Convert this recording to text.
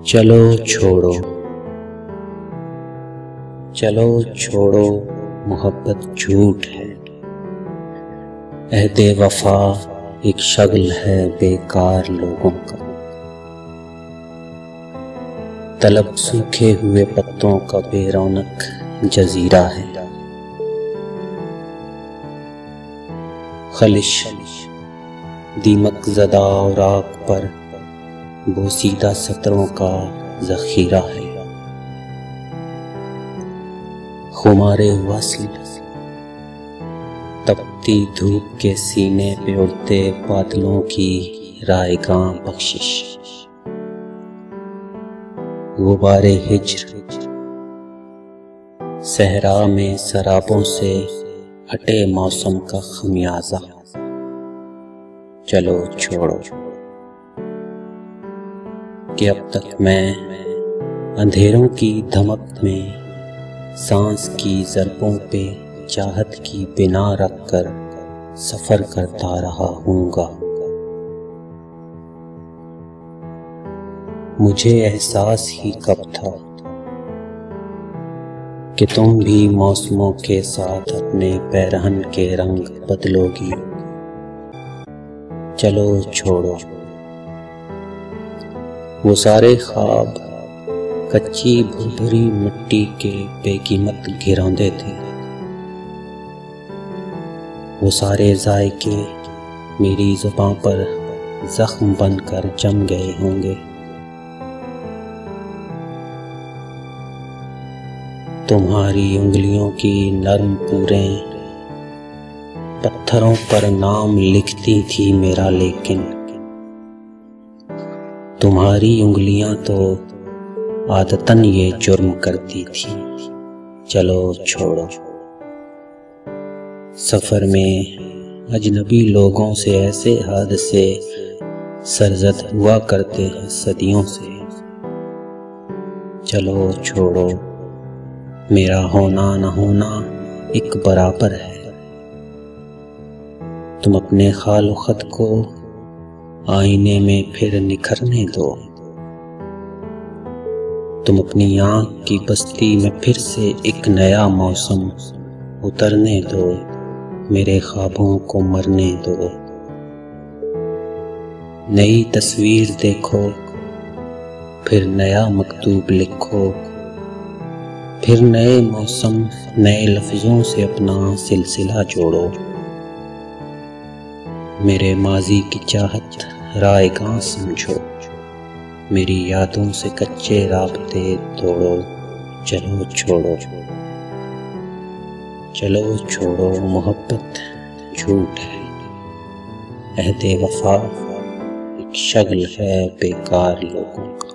चलो छोड़ो, चलो छोड़ो, मोहब्बत झूठ है, अहदे वफा एक शगल है बेकार लोगों का। तलब सूखे हुए पत्तों का बेरौनक जजीरा है। खलिश दीमक ज़दा और आग पर बोसीदा सतरों का ज़ख़ीरा है। खुमारे वस्ल तपती धूप के सीने पे उड़ते बादलों की रायगां बख्शिश। गुबारे हिज्र सहरा में सराबों से हटे मौसम का खमियाजा। चलो छोड़ो कि अब तक मैं अंधेरों की धमक में सांस की ज़रबों पे चाहत की बिना रखकर सफर करता रहा हूँगा। मुझे एहसास ही कब था कि तुम भी मौसमों के साथ अपने पैरहन के रंग बदलोगी। चलो छोड़ो, वो सारे ख्वाब कच्ची भुरभुरी मिट्टी के बेकीमत घिरौंदे थे। वो सारे जायके मेरी ज़ुबान पर जख्म बनकर जम गए होंगे। तुम्हारी उंगलियों की नर्म पूरें पत्थरों पर नाम लिखती थी मेरा, लेकिन तुम्हारी उंगलियां तो आदतन ये जुर्म करती थी। चलो छोड़ो, सफर में अजनबी लोगों से ऐसे हादसे सरजद हुआ करते हैं सदियों से। चलो छोड़ो, मेरा होना न होना एक बराबर है। तुम अपने खाल खत को आईने में फिर निखरने दो। तुम अपनी आँख की बस्ती में फिर से एक नया मौसम उतरने दो। मेरे ख्वाबों को मरने दो। नई तस्वीर देखो, फिर नया मकतूब लिखो, फिर नए मौसम नए लफ्ज़ों से अपना सिलसिला जोड़ो। मेरे माजी की चाहत रायगां समझो, मेरी यादों से कच्चे राब्ते तोड़ो। चलो छोड़ो, चलो छोड़ो, मोहब्बत झूठ है, अहदे वफा एक शगल है बेकार लोगों का।